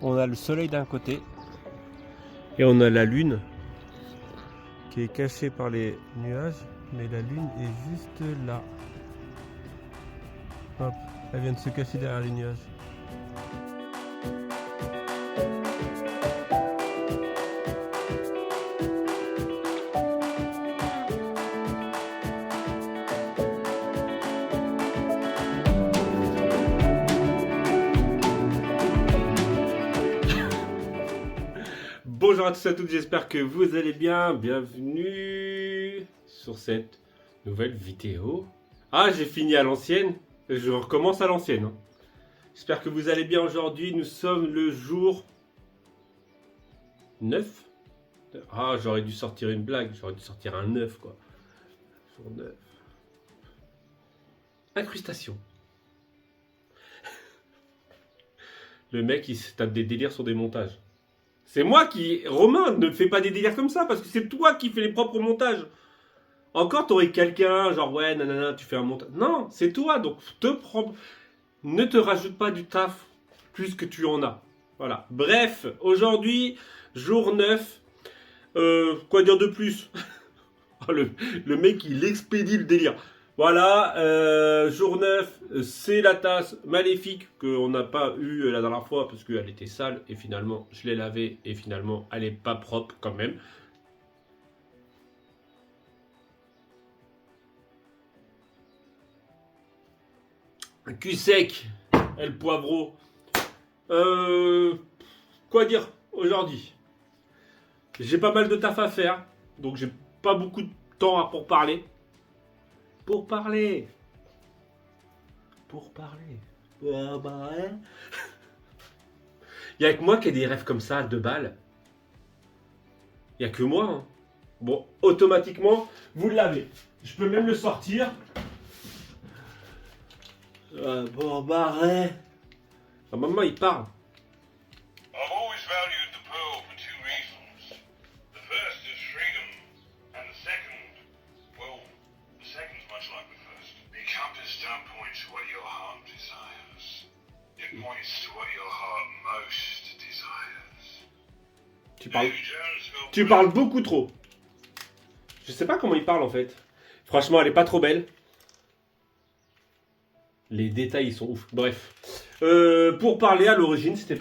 On a le soleil d'un côté et on a la lune qui est cachée par les nuages, mais la lune est juste là. Hop, elle vient de se cacher derrière les nuages. Bonjour à tous et à toutes, j'espère que vous allez bien. Bienvenue sur cette nouvelle vidéo. Ah, j'ai fini à l'ancienne, je recommence à l'ancienne. J'espère que vous allez bien aujourd'hui. Nous sommes le jour 9. Ah, j'aurais dû sortir une blague, j'aurais dû sortir un 9 quoi. Jour 9. Incrustation. Le mec il se tape des délires sur des montages. C'est moi qui... Romain, ne fais pas des délires comme ça, parce que c'est toi qui fais les propres montages. Encore, t'aurais quelqu'un, genre, ouais, nanana, tu fais un montage. Non, c'est toi, donc ne te rajoute pas du taf plus que tu en as. Voilà. Bref, aujourd'hui, jour 9. Quoi dire de plus? le mec, il expédie le délire. Voilà, jour 9, c'est la tasse maléfique qu'on n'a pas eue la dernière fois parce qu'elle était sale et finalement je l'ai lavée et finalement elle est pas propre quand même. Cul sec, et le poivreau. Quoi dire aujourd'hui? J'ai pas mal de taf à faire, donc j'ai pas beaucoup de temps pour parler. Pour parler. Ah bah ouais. Il y a que moi qui ai des rêves comme ça, de balles. Il y a que moi. Hein. Bon, automatiquement, vous l'avez. Je peux même le sortir. Bon bah ouais. Ah, maman, il parle. I've always valued the pearl for two reasons. The first is freedom, and the second, well, the second's much like the first. The compass don't point to what your heart desires. It points to what your heart most desires. Tu parles beaucoup trop. Je sais pas comment il parle en fait. Franchement, elle est pas trop belle. Les détails ils sont ouf. Bref. Pour parler à l'origine, c'était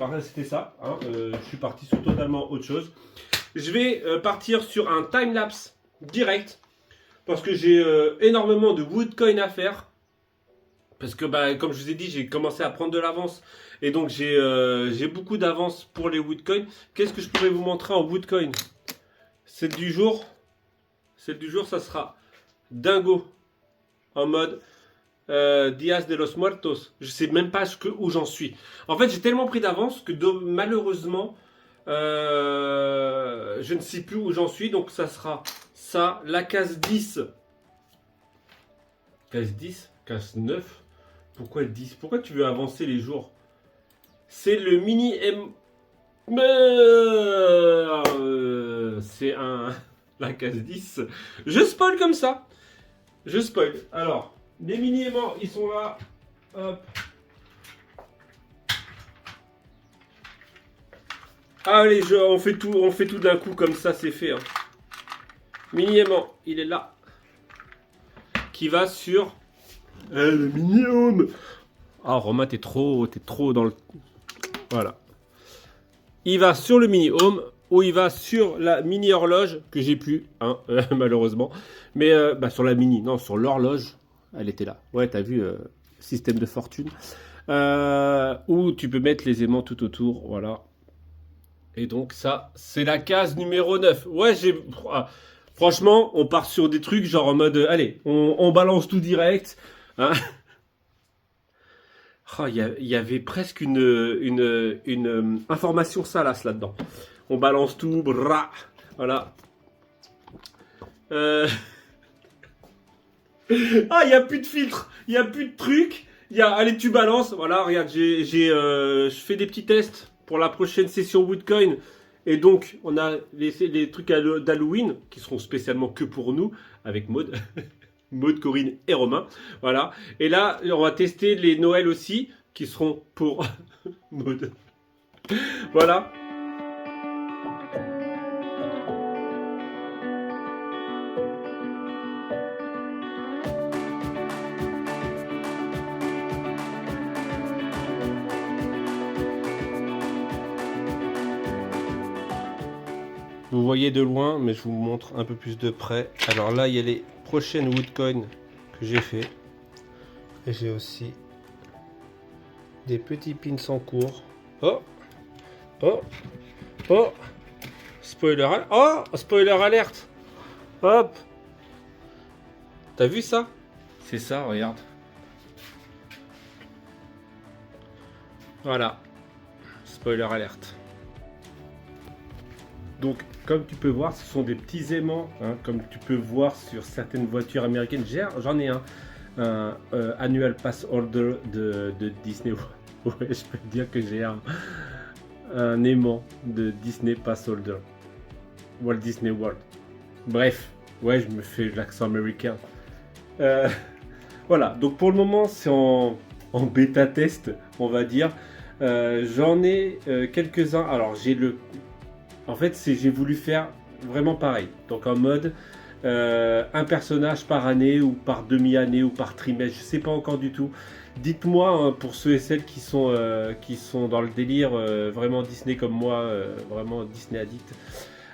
ça. Hein. Je suis parti sur totalement autre chose. Je vais partir sur un time-lapse direct. Parce que j'ai énormément de woodcoin à faire. Parce que bah, comme je vous ai dit, j'ai commencé à prendre de l'avance. Et donc j'ai beaucoup d'avance pour les woodcoin. Qu'est-ce que je pourrais vous montrer en woodcoin? Celle du jour, ça sera Dingo. En mode... Dias de los Muertos. Je sais même pas où j'en suis. En fait, j'ai tellement pris d'avance que malheureusement, je ne sais plus où j'en suis. Donc, ça sera ça, la case 10. Case 10, case 9. Pourquoi 10? Pourquoi tu veux avancer les jours? C'est le mini M. C'est la case 10. Je spoil comme ça. Je spoil. Alors. Les mini-aimants, ils sont là. Hop. Allez, on fait tout d'un coup comme ça, c'est fait. Hein. Mini-aimant, il est là. Qui va sur le mini-home. Ah, Romain, t'es trop dans le... Voilà. Il va sur le mini-home ou il va sur la mini-horloge que j'ai plus, hein, malheureusement. Mais bah, sur la mini, non, sur l'horloge. Elle était là. Ouais, t'as vu, système de fortune. Où tu peux mettre les aimants tout autour. Voilà. Et donc, ça, c'est la case numéro 9. Ouais, franchement, on part sur des trucs genre en mode... allez, on balance tout direct. Hein. Oh, il y avait presque une information salace là-dedans. On balance tout. Bra, voilà. Ah, il n'y a plus de filtre, il n'y a plus de trucs. Allez, tu balances. Voilà, regarde, je fais des petits tests pour la prochaine session Woodcoin. Et donc, on a les trucs d'Halloween qui seront spécialement que pour nous, avec Maud. Maud, Corinne et Romain. Voilà. Et là, on va tester les Noël aussi, qui seront pour Maud. Voilà. Vous voyez de loin, mais je vous montre un peu plus de près. Alors là, il y a les prochaines Woodcoin que j'ai fait. Et j'ai aussi des petits pins en cours. Oh, oh, oh, spoiler, oh, spoiler alerte. Hop. T'as vu ça? C'est ça, regarde. Voilà. Spoiler alerte. Donc, comme tu peux voir, ce sont des petits aimants, hein, comme tu peux voir sur certaines voitures américaines. J'en ai un annual pass holder de Disney. Ouais, je peux te dire que j'ai un aimant de Disney pass holder. Walt Disney World. Bref, ouais, je me fais l'accent américain. Voilà, donc pour le moment, c'est en bêta test, on va dire. J'en ai quelques-uns. Alors, en fait, j'ai voulu faire vraiment pareil. Donc en mode un personnage par année ou par demi-année ou par trimestre. Je ne sais pas encore du tout. Dites-moi hein, pour ceux et celles qui sont dans le délire vraiment Disney comme moi, vraiment Disney addict.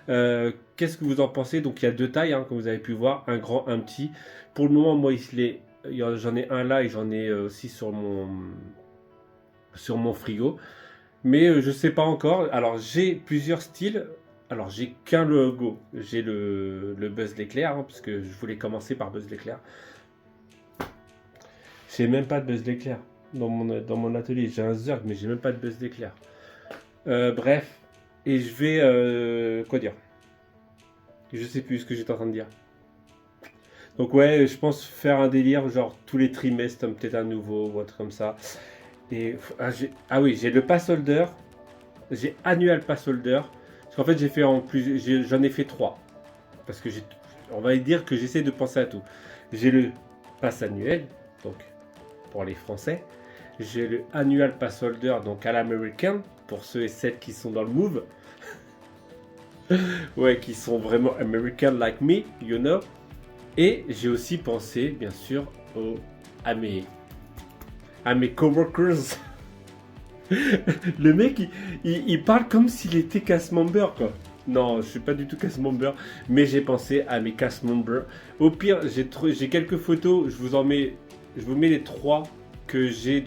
Qu'est-ce que vous en pensez? Donc il y a deux tailles, hein, comme vous avez pu voir, un grand, un petit. Pour le moment, moi, j'en ai un là et j'en ai aussi sur mon frigo. Mais je sais pas encore. Alors j'ai plusieurs styles. Alors j'ai qu'un logo. J'ai le Buzz l'éclair, hein, parce que je voulais commencer par Buzz l'éclair. J'ai même pas de Buzz l'éclair dans mon atelier. J'ai un Zurg, mais j'ai même pas de Buzz l'éclair. Bref. Et je vais... quoi dire? Je sais plus ce que j'étais en train de dire. Donc ouais, je pense faire un délire, genre tous les trimestres, peut-être un nouveau ou un truc comme ça. Et, oui, j'ai le pass holder, j'ai annual pass holder. Parce qu'en fait, j'en ai fait 3. Parce que on va dire que j'essaie de penser à tout. J'ai le pass annuel, donc pour les Français. J'ai le annual pass holder, donc à l'américain, pour ceux et celles qui sont dans le move. Ouais, qui sont vraiment American like me, you know. Et j'ai aussi pensé, bien sûr, à mes coworkers. Le mec, il parle comme s'il était cast-member, quoi. Non, je suis pas du tout cast-member, mais j'ai pensé à mes cast-members. Au pire, j'ai quelques photos, je vous mets les 3 que j'ai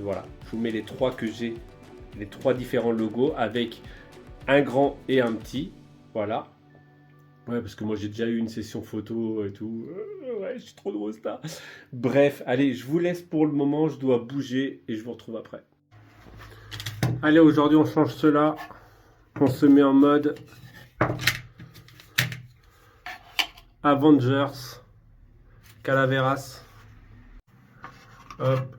voilà, je vous mets les 3 que j'ai, les 3 différents logos avec un grand et un petit, voilà. Ouais, parce que moi j'ai déjà eu une session photo et tout. Ouais, je suis trop drôle ça. Bref, allez, je vous laisse pour le moment. Je dois bouger et je vous retrouve après. Allez, aujourd'hui on change cela. On se met en mode Avengers Calaveras. Hop.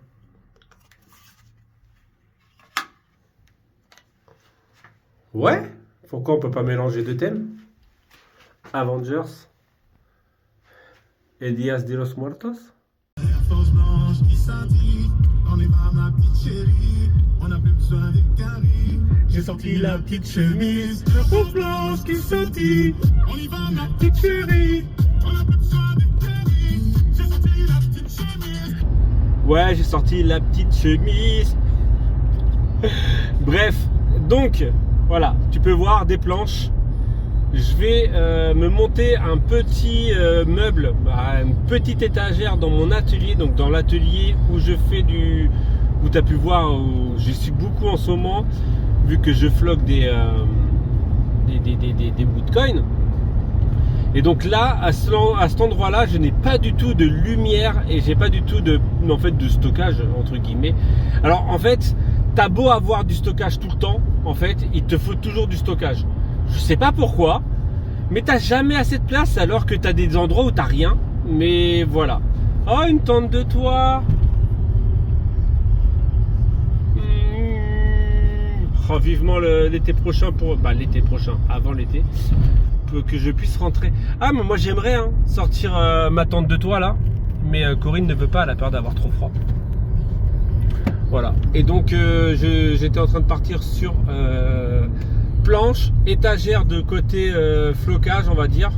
Ouais. Pourquoi on peut pas mélanger deux thèmes? Avengers et Días de los Muertos. J'ai sorti la petite chemise aux blanches qui sautillent. On y va ma petite chérie. On a plus besoin de caries. J'ai sorti la petite chemise. Ouais, j'ai sorti la petite chemise. Bref, donc voilà, tu peux voir des planches. Je vais me monter un petit meuble, une petite étagère dans mon atelier, donc dans l'atelier où je fais où tu as pu voir, où je suis beaucoup en ce moment, vu que je floque des Woodcoin. Et donc là, à cet endroit-là, je n'ai pas du tout de lumière et j'ai pas du tout de stockage, entre guillemets. Alors en fait, t'as beau avoir du stockage tout le temps, en fait, il te faut toujours du stockage. Je sais pas pourquoi, mais t'as jamais assez de place alors que t'as des endroits où t'as rien. Mais voilà. Oh, une tente de toit. Oh, vivement l'été prochain l'été prochain, avant l'été, pour que je puisse rentrer. Ah, mais moi j'aimerais sortir ma tente de toit là, mais Corinne ne veut pas, elle a peur d'avoir trop froid. Voilà. Et donc j'étais en train de partir sur planche, étagère de côté flocage, on va dire.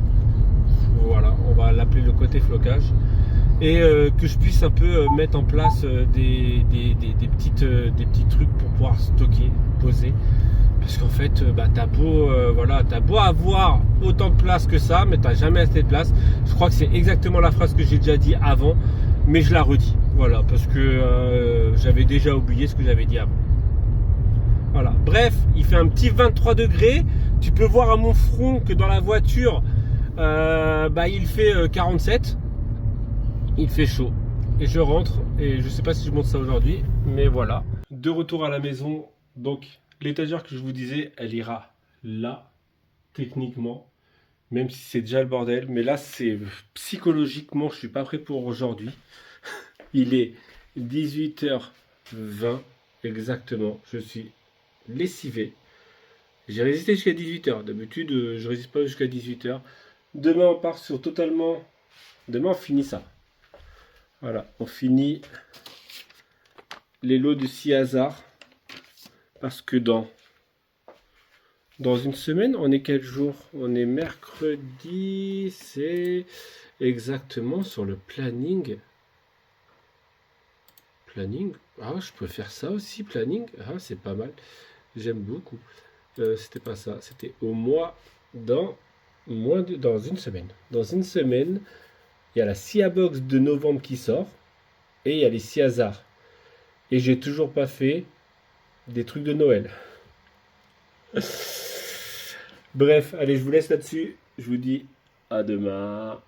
Voilà, on va l'appeler le côté flocage. Et que je puisse un peu mettre en place des petits trucs pour pouvoir stocker, poser. Parce qu'en fait, t'as beau avoir autant de place que ça, mais t'as jamais assez de place. Je crois que c'est exactement la phrase que j'ai déjà dit avant, mais je la redis. Voilà, parce que j'avais déjà oublié ce que j'avais dit avant. Voilà. Bref, il fait un petit 23 degrés. Tu peux voir à mon front que dans la voiture, il fait 47. Il fait chaud. Et je rentre, et je sais pas si je monte ça aujourd'hui, mais voilà. De retour à la maison, donc l'étagère que je vous disais, elle ira là, techniquement, même si c'est déjà le bordel. Mais là, c'est psychologiquement, je suis pas prêt pour aujourd'hui. Il est 18h20 exactement. Je suis lessivé. J'ai résisté jusqu'à 18h. D'habitude, je résiste pas jusqu'à 18h. Demain, on part sur totalement... Demain, on finit ça. Voilà, on finit les lots de 6 hasards. Parce que dans une semaine, on est quel jour? On est mercredi, c'est exactement sur le planning. Planning? Ah, je peux faire ça aussi, planning. Ah, c'est pas mal. J'aime beaucoup. C'était pas ça, c'était au mois dans une semaine. Dans une semaine, il y a la SIA Box de novembre qui sort et il y a les 6 hasards. Et j'ai toujours pas fait des trucs de Noël. Bref, allez, je vous laisse là-dessus. Je vous dis à demain.